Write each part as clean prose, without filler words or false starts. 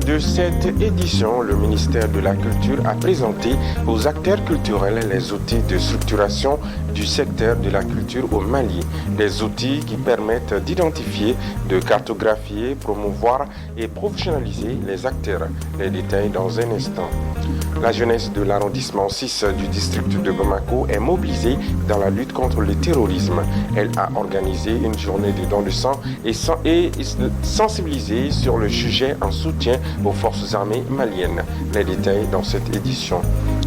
de cette édition, le ministère de la Culture a présenté aux acteurs culturels les outils de structuration du secteur de la culture au Mali. Des outils qui permettent d'identifier, de cartographier, promouvoir et professionnaliser les acteurs. Les détails dans un instant. La jeunesse de l'arrondissement 6 du district de Bamako est mobilisée dans la lutte contre le terrorisme. Elle a organisé une journée de don de sang et sensibilisé sur le sujet en soutien aux forces armées maliennes. Les détails dans cette édition.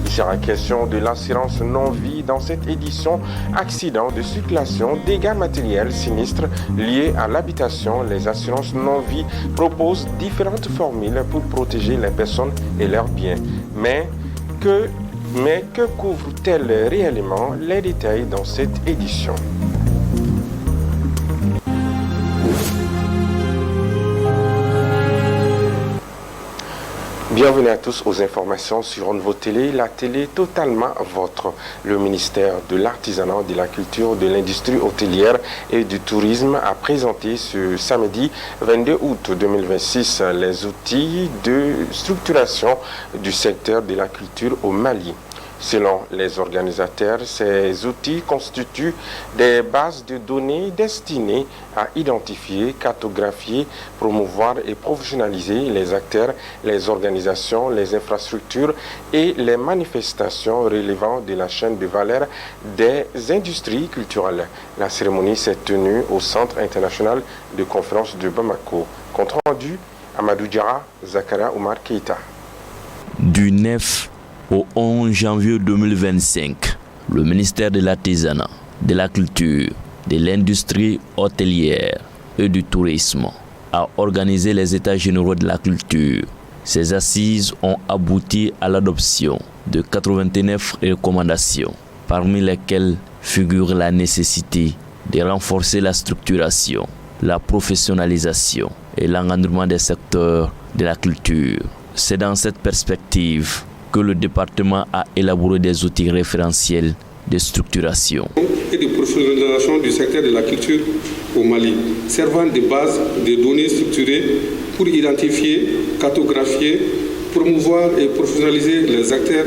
Il sera question de l'assurance non-vie dans cette édition. Accidents de circulation, dégâts matériels, sinistres liés à l'habitation. Les assurances non-vie proposent différentes formules pour protéger les personnes et leurs biens. Mais que couvrent-elles réellement? Les détails dans cette édition. Bienvenue à tous aux informations sur Nouveau Télé, la télé totalement vôtre. Le ministère de l'Artisanat, de la Culture, de l'Industrie hôtelière et du Tourisme a présenté ce samedi 22 août 2026 les outils de structuration du secteur de la culture au Mali. Selon les organisateurs, ces outils constituent des bases de données destinées à identifier, cartographier, promouvoir et professionnaliser les acteurs, les organisations, les infrastructures et les manifestations relevant de la chaîne de valeur des industries culturelles. La cérémonie s'est tenue au Centre international de conférence de Bamako. Compte rendu, Amadou Diarra, Zakaria Oumar Keïta. Du 9 au 11 janvier 2025, le ministère de l'Artisanat, de la Culture, de l'Industrie hôtelière et du Tourisme a organisé les États généraux de la culture. Ces assises ont abouti à l'adoption de 89 recommandations, parmi lesquelles figure la nécessité de renforcer la structuration, la professionnalisation et l'encadrement des secteurs de la culture. C'est dans cette perspective que le département a élaboré des outils référentiels de structuration et de professionnalisation du secteur de la culture au Mali, servant de base de données structurées pour identifier, cartographier, promouvoir et professionnaliser les acteurs,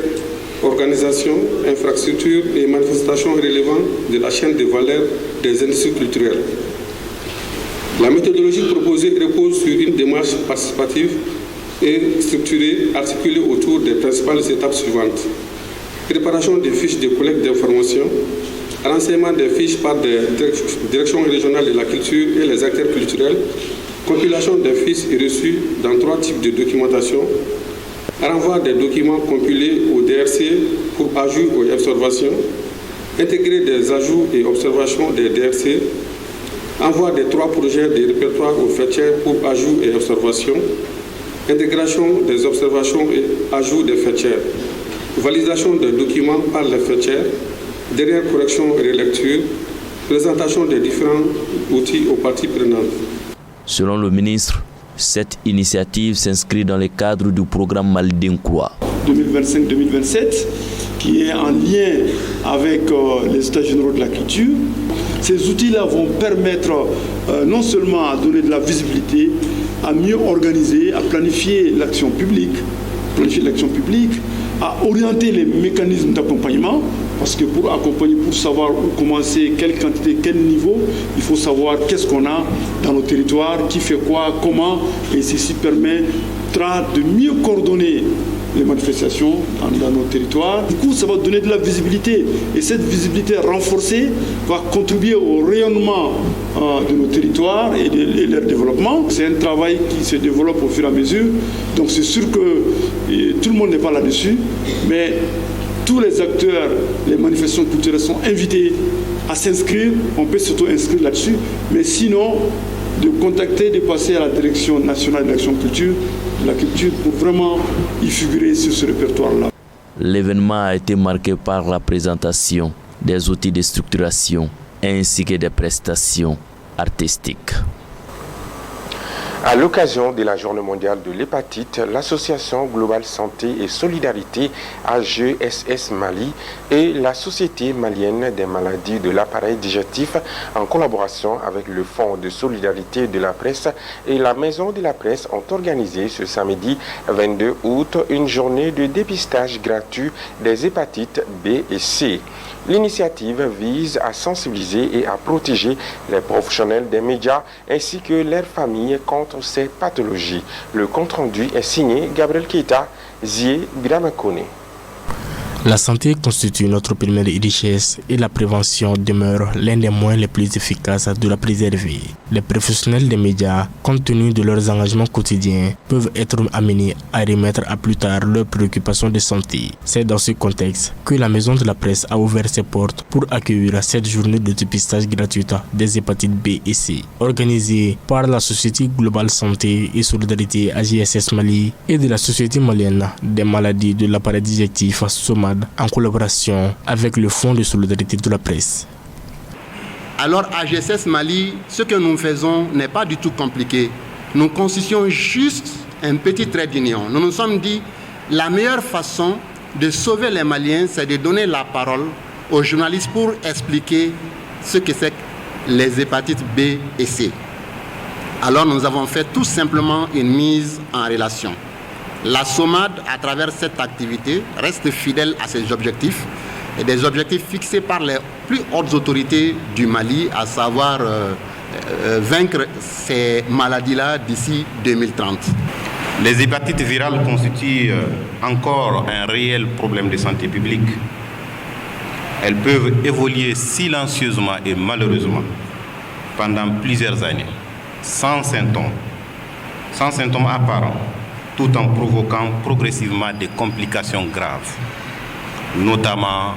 organisations, infrastructures et manifestations relevant de la chaîne de valeur des industries culturelles. La méthodologie proposée repose sur une démarche participative et structurée, articulée autour des principales étapes suivantes. Préparation des fiches de collecte d'informations, renseignement des fiches par des directions régionales de la culture et les acteurs culturels, compilation des fiches et reçus dans 3 types de documentation, renvoi des documents compilés au DRC pour ajout ou observations, intégrer des ajouts et observations des DRC, envoi des 3 projets de répertoire aux fêtières pour ajout et observations, intégration des observations et ajout des fêtières, validation des documents par les fêtières, derrière correction et relecture, présentation des différents outils aux parties prenantes. Selon le ministre, cette initiative s'inscrit dans le cadre du programme Mali Dinkwa 2025-2027 qui est en lien avec les États généraux de la culture. Ces outils-là vont permettre non seulement à donner de la visibilité, à mieux organiser, à planifier l'action publique, à orienter les mécanismes d'accompagnement, parce que pour accompagner, pour savoir où commencer, quelle quantité, quel niveau, il faut savoir qu'est-ce qu'on a dans nos territoires, qui fait quoi, comment, et ceci permettra de mieux coordonner les manifestations dans nos territoires. Du coup, ça va donner de la visibilité. Et cette visibilité renforcée va contribuer au rayonnement de nos territoires et leur développement. C'est un travail qui se développe au fur et à mesure. Donc c'est sûr que tout le monde n'est pas là-dessus, mais tous les acteurs, les manifestations culturelles sont invités à s'inscrire. On peut s'auto-inscrire là-dessus, mais sinon, de contacter, de passer à la Direction nationale de l'action culture, de la culture, pour vraiment y figurer sur ce répertoire-là. L'événement a été marqué par la présentation des outils de structuration ainsi que des prestations artistiques. À l'occasion de la Journée mondiale de l'hépatite, l'association Global Santé et Solidarité AGSS Mali et la Société malienne des maladies de l'appareil digestif, en collaboration avec le Fonds de solidarité de la presse et la Maison de la presse, ont organisé ce samedi 22 août une journée de dépistage gratuit des hépatites B et C. L'initiative vise à sensibiliser et à protéger les professionnels des médias ainsi que leurs familles contre ces pathologies. Le compte-rendu est signé Gabriel Keita, Zié Biramakone. La santé constitue notre première richesse et la prévention demeure l'un des moyens les plus efficaces de la préserver. Les professionnels des médias, compte tenu de leurs engagements quotidiens, peuvent être amenés à remettre à plus tard leurs préoccupations de santé. C'est dans ce contexte que la Maison de la Presse a ouvert ses portes pour accueillir cette journée de dépistage gratuite des hépatites B et C, organisée par la Société Globale Santé et Solidarité AGSS Mali et de la Société malienne des maladies de l'appareil digestif SOMAD, en collaboration avec le Fonds de solidarité de la presse. Alors AGSS Mali, ce que nous faisons n'est pas du tout compliqué. Nous constituons juste un petit trait d'union. Nous nous sommes dit, la meilleure façon de sauver les Maliens, c'est de donner la parole aux journalistes pour expliquer ce que c'est que les hépatites B et C. Alors nous avons fait tout simplement une mise en relation. La SOMAD, à travers cette activité, reste fidèle à ses objectifs, et des objectifs fixés par les plus hautes autorités du Mali, à savoir vaincre ces maladies-là d'ici 2030. Les hépatites virales constituent encore un réel problème de santé publique. Elles peuvent évoluer silencieusement et malheureusement pendant plusieurs années, sans symptômes apparents, tout en provoquant progressivement des complications graves, notamment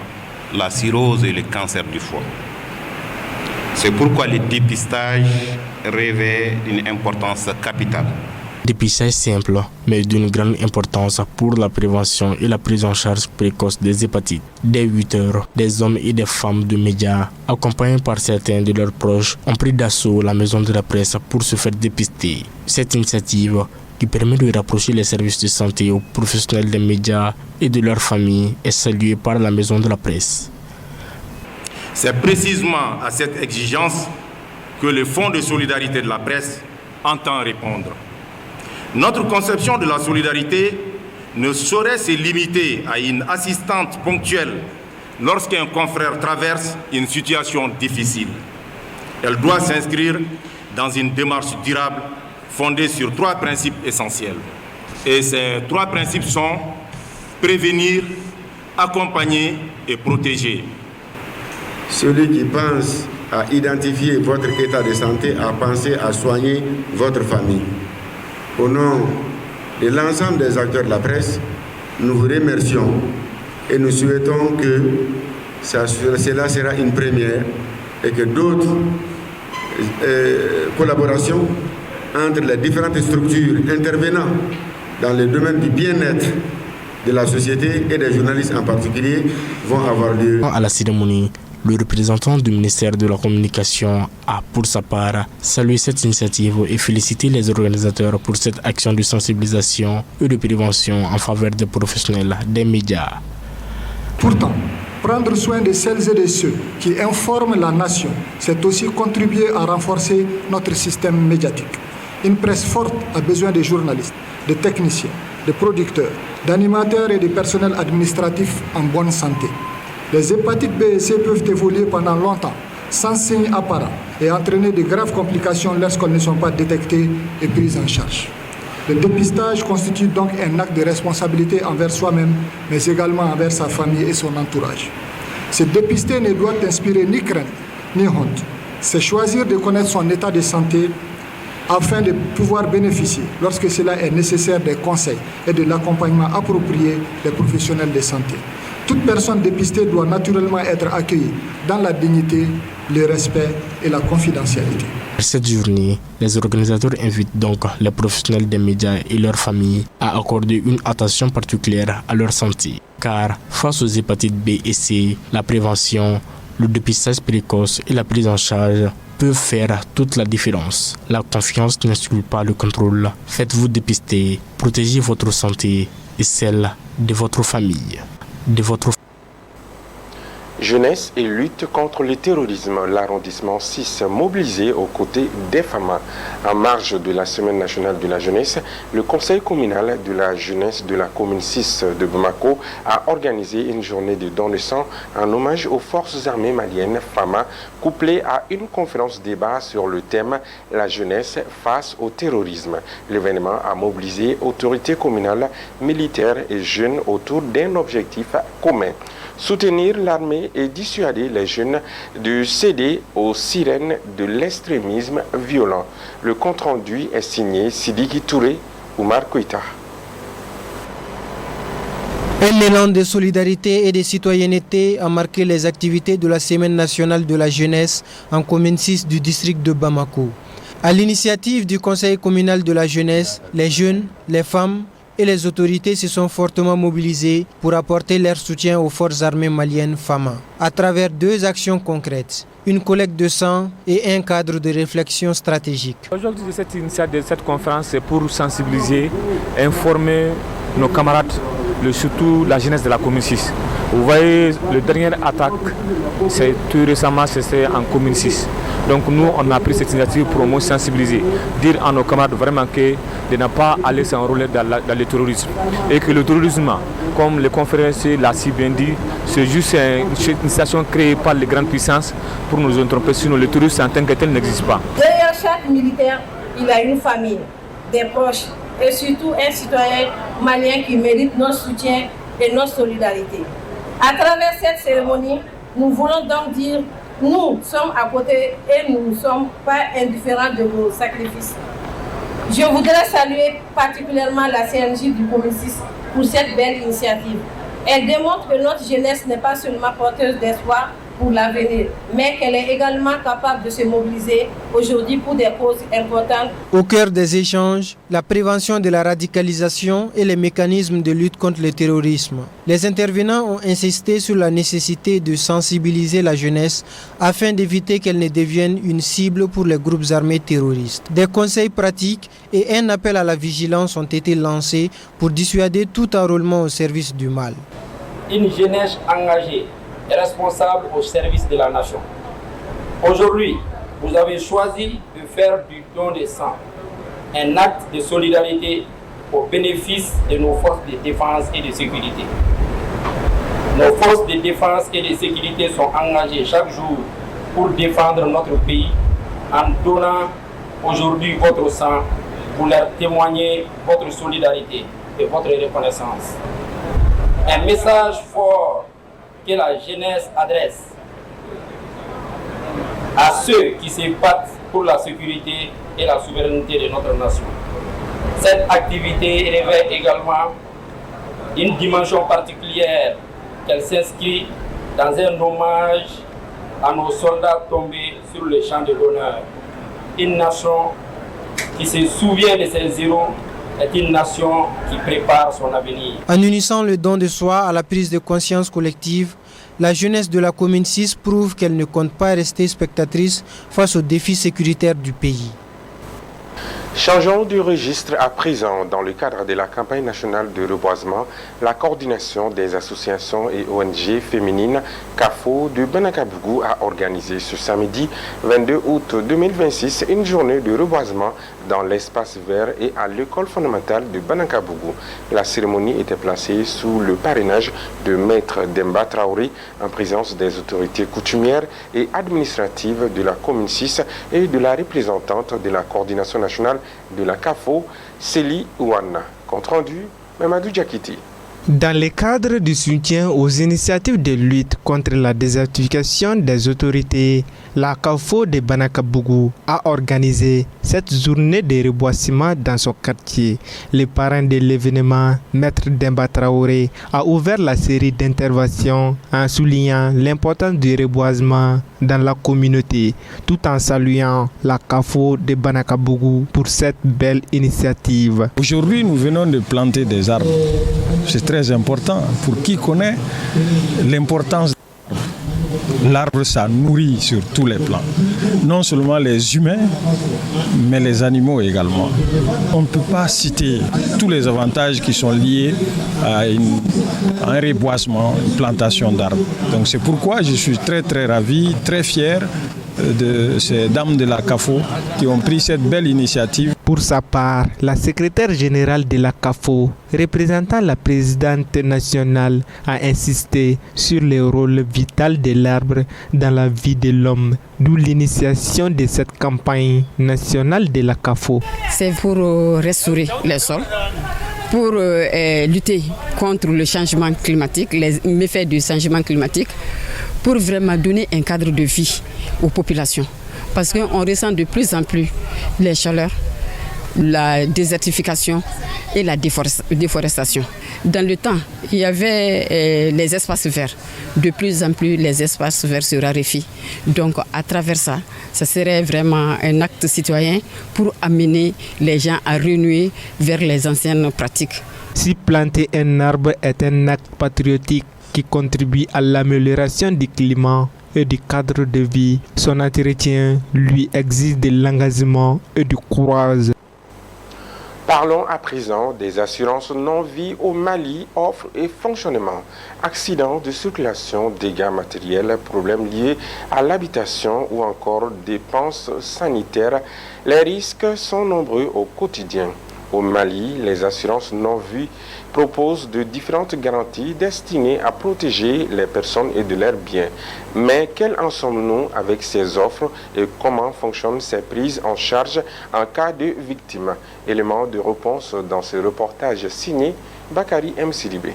la cirrhose et le cancer du foie. C'est pourquoi le dépistage revêt une importance capitale. Dépistage simple, mais d'une grande importance pour la prévention et la prise en charge précoce des hépatites. Dès 8 heures, des hommes et des femmes de médias, accompagnés par certains de leurs proches, ont pris d'assaut la Maison de la Presse pour se faire dépister. Cette initiative, qui permet de rapprocher les services de santé aux professionnels des médias et de leurs familles, est saluée par la Maison de la Presse. C'est précisément à cette exigence que le Fonds de solidarité de la presse entend répondre. Notre conception de la solidarité ne saurait se limiter à une assistance ponctuelle lorsqu'un confrère traverse une situation difficile. Elle doit s'inscrire dans une démarche durable fondée sur 3 principes essentiels. Et ces 3 principes sont prévenir, accompagner et protéger. Celui qui pense à identifier votre état de santé a pensé à soigner votre famille. Au nom de l'ensemble des acteurs de la presse, nous vous remercions et nous souhaitons que cela sera une première et que d'autres collaborations entre les différentes structures intervenant dans le domaine du bien-être de la société et des journalistes en particulier vont avoir lieu. À la cérémonie, le représentant du ministère de la Communication a, pour sa part, salué cette initiative et félicité les organisateurs pour cette action de sensibilisation et de prévention en faveur des professionnels des médias. Pourtant, prendre soin de celles et de ceux qui informent la nation, c'est aussi contribuer à renforcer notre système médiatique. Une presse forte a besoin de journalistes, de techniciens, de producteurs, d'animateurs et de personnel administratif en bonne santé. Les hépatites B et C peuvent évoluer pendant longtemps, sans signes apparents, et entraîner de graves complications lorsqu'elles ne sont pas détectées et prises en charge. Le dépistage constitue donc un acte de responsabilité envers soi-même, mais également envers sa famille et son entourage. Se dépister ne doit inspirer ni crainte, ni honte. C'est choisir de connaître son état de santé afin de pouvoir bénéficier, lorsque cela est nécessaire, des conseils et de l'accompagnement approprié des professionnels de santé. Toute personne dépistée doit naturellement être accueillie dans la dignité, le respect et la confidentialité. Cette journée, les organisateurs invitent donc les professionnels des médias et leurs familles à accorder une attention particulière à leur santé. Car face aux hépatites B et C, la prévention, le dépistage précoce et la prise en charge peuvent faire toute la différence. La confiance n'exclut pas le contrôle. Faites-vous dépister, protégez votre santé et celle de votre famille, Jeunesse et lutte contre le terrorisme, l'arrondissement 6 mobilisé aux côtés des femmes. En marge de la Semaine nationale de la jeunesse, le Conseil communal de la jeunesse de la commune 6 de Bamako a organisé une journée de don de sang en hommage aux forces armées maliennes FAMA, couplée à une conférence débat sur le thème « La jeunesse face au terrorisme ». L'événement a mobilisé autorités communales, militaires et jeunes autour d'un objectif commun. Soutenir l'armée et dissuader les jeunes de céder aux sirènes de l'extrémisme violent. Le compte-rendu est signé Sidiki Touré, Oumar Koïta. Un élan de solidarité et de citoyenneté a marqué les activités de la Semaine nationale de la jeunesse en commune 6 du district de Bamako. À l'initiative du Conseil communal de la jeunesse, les jeunes, les femmes et les autorités se sont fortement mobilisées pour apporter leur soutien aux forces armées maliennes FAMA à travers 2 actions concrètes, une collecte de sang et un cadre de réflexion stratégique. Aujourd'hui, cette initiative de cette conférence, c'est pour sensibiliser, informer nos camarades, surtout la jeunesse de la commune 6. Vous voyez, la dernière attaque, c'est tout récemment, c'était en commune 6. Donc nous, on a pris cette initiative pour au moins sensibiliser, dire à nos camarades vraiment que de ne pas aller s'enrôler dans le terrorisme. Et que le terrorisme, comme les conférenciers l'ont si bien dit, c'est juste une situation créée par les grandes puissances pour nous tromper, sinon le terrorisme en tant que tel n'existe pas. Derrière chaque militaire, il a une famille, des proches et surtout un citoyen malien qui mérite notre soutien et notre solidarité. À travers cette cérémonie, nous voulons donc dire nous sommes à côté et nous ne sommes pas indifférents de vos sacrifices. Je voudrais saluer particulièrement la CNJ du Commune 6 pour cette belle initiative. Elle démontre que notre jeunesse n'est pas seulement porteuse d'espoir pour l'avenir, mais qu'elle est également capable de se mobiliser aujourd'hui pour des causes importantes. Au cœur des échanges, la prévention de la radicalisation et les mécanismes de lutte contre le terrorisme. Les intervenants ont insisté sur la nécessité de sensibiliser la jeunesse afin d'éviter qu'elle ne devienne une cible pour les groupes armés terroristes. Des conseils pratiques et un appel à la vigilance ont été lancés pour dissuader tout enrôlement au service du mal. Une jeunesse engagée est responsable au service de la nation. Aujourd'hui, vous avez choisi de faire du don de sang un acte de solidarité au bénéfice de nos forces de défense et de sécurité. Nos forces de défense et de sécurité sont engagées chaque jour pour défendre notre pays en donnant aujourd'hui votre sang pour leur témoigner votre solidarité et votre reconnaissance. Un message fort que la jeunesse adresse à ceux qui se battent pour la sécurité et la souveraineté de notre nation. Cette activité revêt également une dimension particulière qu'elle s'inscrit dans un hommage à nos soldats tombés sur le champ de l'honneur. Une nation qui se souvient de ses héros est une nation qui prépare son avenir. En unissant le don de soi à la prise de conscience collective, la jeunesse de la commune 6 prouve qu'elle ne compte pas rester spectatrice face aux défis sécuritaires du pays. Changeons de registre à présent. Dans le cadre de la campagne nationale de reboisement, la coordination des associations et ONG féminines CAFO de Banakabougou a organisé ce samedi 22 août 2026 une journée de reboisement dans l'espace vert et à l'école fondamentale de Banakabougou. La cérémonie était placée sous le parrainage de Maître Demba Traoré en présence des autorités coutumières et administratives de la commune 6 et de la représentante de la coordination nationale de la CAFO, Célie Ouana. Compte rendu, Mamadou Diakiti. Dans le cadre du soutien aux initiatives de lutte contre la désertification des autorités, la CAFO de Banakabougou a organisé cette journée de reboisement dans son quartier. Le parrain de l'événement, Maître Demba Traoré, a ouvert la série d'interventions en soulignant l'importance du reboisement dans la communauté, tout en saluant la CAFO de Banakabougou pour cette belle initiative. Aujourd'hui, nous venons de planter des arbres. C'est très important pour qui connaît l'importance. l'arbre, ça nourrit sur tous les plans. Non seulement les humains, mais les animaux également. On ne peut pas citer tous les avantages qui sont liés à un reboisement, une plantation d'arbres. Donc c'est pourquoi je suis très très ravi, très fier de ces dames de la CAFO qui ont pris cette belle initiative. Pour sa part, la secrétaire générale de la CAFO, représentant la présidente nationale, a insisté sur le rôle vital de l'arbre dans la vie de l'homme, d'où l'initiation de cette campagne nationale de la CAFO. C'est pour restaurer les sols, pour lutter contre le changement climatique, les méfaits du changement climatique, pour vraiment donner un cadre de vie aux populations. Parce qu'on ressent de plus en plus les chaleurs, la désertification et la déforestation. Dans le temps, il y avait les espaces verts. De plus en plus, les espaces verts se raréfient. Donc, à travers ça, ça serait vraiment un acte citoyen pour amener les gens à renouer vers les anciennes pratiques. Si planter un arbre est un acte patriotique qui contribue à l'amélioration du climat et du cadre de vie, son entretien lui exige de l'engagement et du courage. Parlons à présent des assurances non-vie au Mali, offre et fonctionnement. Accidents de circulation, dégâts matériels, problèmes liés à l'habitation ou encore dépenses sanitaires. Les risques sont nombreux au quotidien. Au Mali, les assurances non-vie proposent de différentes garanties destinées à protéger les personnes et de leurs biens. Mais quels en sommes-nous avec ces offres et comment fonctionnent ces prises en charge en cas de victime? Élément de réponse dans ce reportage signé Bakari M. Sidibé.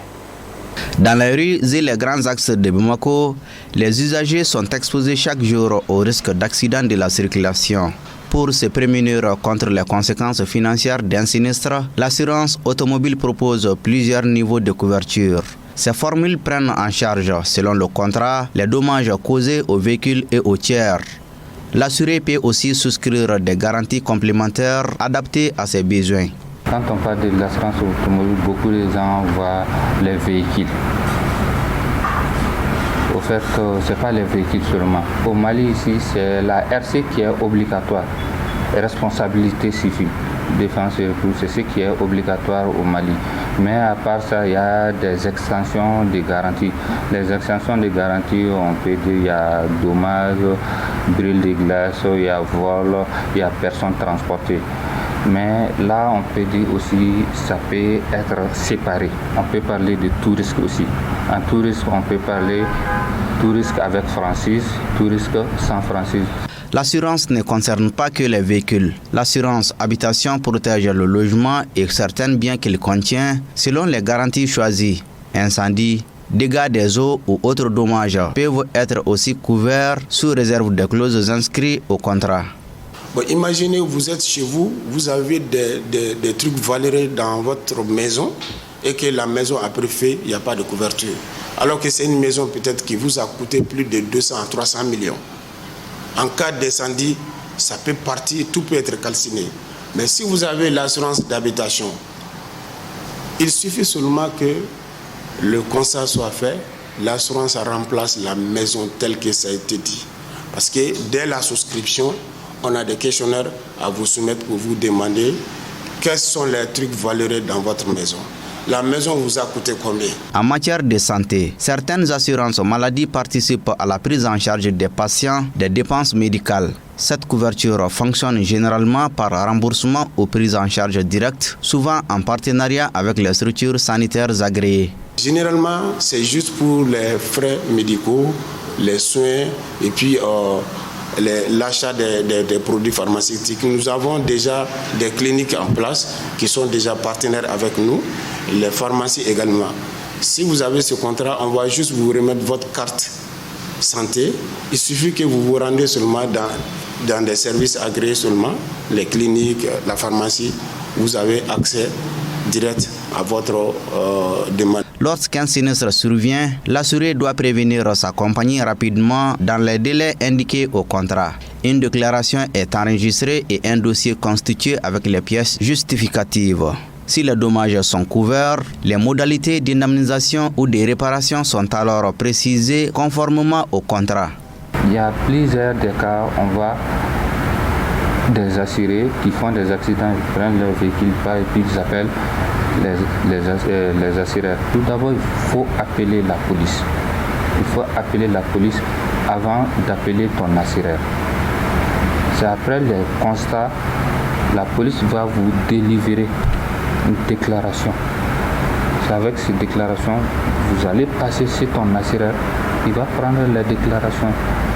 Dans les rues et les grands axes de Bamako, les usagers sont exposés chaque jour au risque d'accident de la circulation. Pour se prémunir contre les conséquences financières d'un sinistre, l'assurance automobile propose plusieurs niveaux de couverture. Ces formules prennent en charge, selon le contrat, les dommages causés aux véhicules et aux tiers. L'assuré peut aussi souscrire des garanties complémentaires adaptées à ses besoins. Quand on parle de l'assurance automobile, beaucoup de gens voient les véhicules. Au fait, ce n'est pas les véhicules seulement. Au Mali, ici, c'est la RC qui est obligatoire. Responsabilité civile, défense et tout, c'est ce qui est obligatoire au Mali. Mais à part ça, il y a des extensions de garanties. Les extensions de garanties, on peut dire il y a dommages, brûle de glace, il y a vol, il y a personnes transportées. Mais là, on peut dire aussi, ça peut être séparé. On peut parler de tout risque aussi. En tout risque, on peut parler tout risque avec franchise, tout risque sans franchise. L'assurance ne concerne pas que les véhicules. L'assurance habitation protège le logement et certains biens qu'il contient selon les garanties choisies. Incendie, dégâts des eaux ou autres dommages peuvent être aussi couverts sous réserve des clauses inscrites au contrat. Bon, imaginez, vous êtes chez vous, vous avez des trucs valeureux dans votre maison et que la maison après fait, il n'y a pas de couverture. Alors que c'est une maison peut-être qui vous a coûté plus de 200 à 300 millions. En cas d'incendie, ça peut partir, tout peut être calciné. Mais si vous avez l'assurance d'habitation, il suffit seulement que le constat soit fait, l'assurance remplace la maison telle que ça a été dit. Parce que dès la souscription, on a des questionnaires à vous soumettre pour vous demander quels sont les trucs valeureux dans votre maison. La maison vous a coûté combien? En matière de santé, certaines assurances maladie participent à la prise en charge des patients des dépenses médicales. Cette couverture fonctionne généralement par remboursement ou prise en charge directe, souvent en partenariat avec les structures sanitaires agréées. Généralement, c'est juste pour les frais médicaux, les soins et puis l'achat des produits pharmaceutiques. Nous avons déjà des cliniques en place qui sont déjà partenaires avec nous, les pharmacies également. Si vous avez ce contrat, on va juste vous remettre votre carte santé. Il suffit que vous vous rendez seulement dans des services agréés seulement, les cliniques, la pharmacie. Vous avez accès direct à votre demande. Lorsqu'un sinistre survient, l'assuré doit prévenir sa compagnie rapidement dans les délais indiqués au contrat. Une déclaration est enregistrée et un dossier constitué avec les pièces justificatives. Si les dommages sont couverts, les modalités d'indemnisation ou de réparation sont alors précisées conformément au contrat. Il y a plusieurs des cas, on voit des assurés qui font des accidents, ils prennent leur véhicule et puis ils appellent les assureurs. Tout d'abord, il faut appeler la police. Il faut appeler la police avant d'appeler ton assureur. C'est après les constats, la police va vous délivrer une déclaration. C'est avec cette déclaration, vous allez passer chez ton assureur. Il va prendre la déclaration.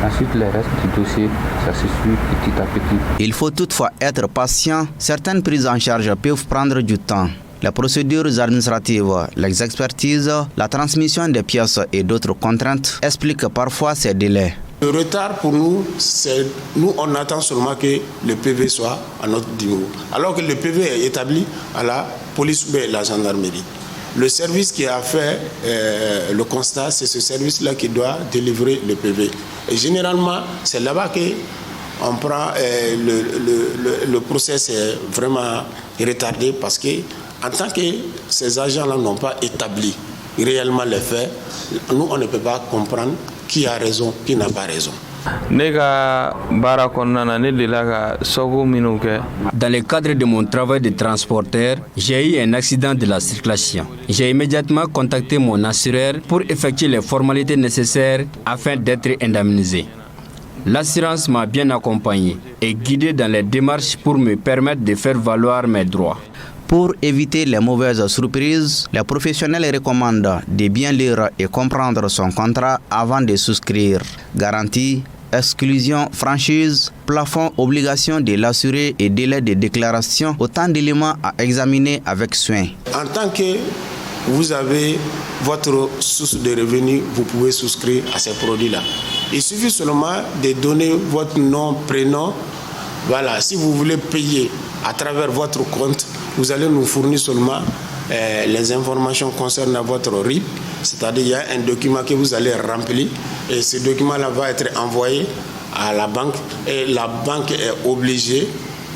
Ensuite, le reste du dossier, ça se suit petit à petit. Il faut toutefois être patient. Certaines prises en charge peuvent prendre du temps. Les procédures administratives, les expertises, la transmission des pièces et d'autres contraintes expliquent parfois ces délais. Le retard pour nous, c'est nous on attend seulement que le PV soit à notre niveau. Alors que le PV est établi à la police ou à la gendarmerie. Le service qui a fait le constat, c'est ce service-là qui doit délivrer le PV. Et généralement, c'est là-bas qu'on prend le process est vraiment retardé parce que en tant que ces agents-là n'ont pas établi réellement les faits, nous on ne peut pas comprendre qui a raison, qui n'a pas raison. Dans le cadre de mon travail de transporteur, j'ai eu un accident de la circulation. J'ai immédiatement contacté mon assureur pour effectuer les formalités nécessaires afin d'être indemnisé. L'assurance m'a bien accompagné et guidé dans les démarches pour me permettre de faire valoir mes droits. Pour éviter les mauvaises surprises, les professionnels recommandent de bien lire et comprendre son contrat avant de souscrire. Garantie, exclusion, franchise, plafond, obligation de l'assuré et délai de déclaration, autant d'éléments à examiner avec soin. En tant que vous avez votre source de revenus, vous pouvez souscrire à ces produits-là. Il suffit seulement de donner votre nom, prénom. Voilà, si vous voulez payer à travers votre compte, vous allez nous fournir seulement les informations concernant votre RIP, c'est-à-dire il y a un document que vous allez remplir et ce document-là va être envoyé à la banque et la banque est obligée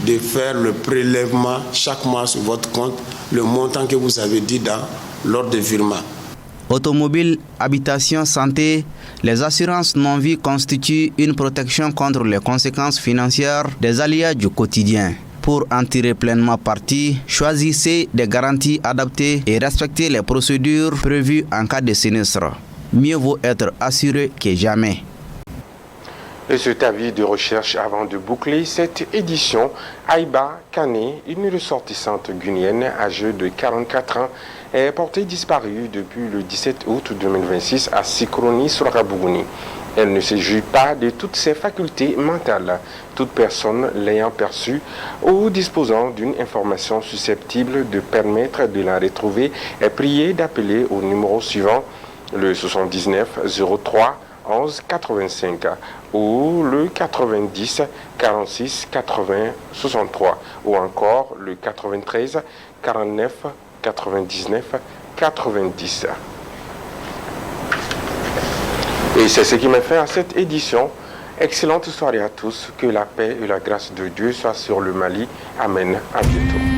de faire le prélèvement chaque mois sur votre compte, le montant que vous avez dit dans l'ordre de virement. Automobile, habitation, santé, les assurances non-vie constituent une protection contre les conséquences financières des aléas du quotidien. Pour en tirer pleinement parti, choisissez des garanties adaptées et respectez les procédures prévues en cas de sinistre. Mieux vaut être assuré que jamais. Et cet avis de recherche avant de boucler cette édition, Aïba Kane, une ressortissante guinéenne âgée de 44 ans, est portée disparue depuis le 17 août 2026 à Sikroni-Sourabougouni. Elle ne se jouit pas de toutes ses facultés mentales. Toute personne l'ayant perçue ou disposant d'une information susceptible de permettre de la retrouver est priée d'appeler au numéro suivant, le 79 03 11 85 ou le 90 46 80 63 ou encore le 93 49 99 90. Et c'est ce qui m'a fait à cette édition. Excellente soirée à tous. Que la paix et la grâce de Dieu soient sur le Mali. Amen. À bientôt.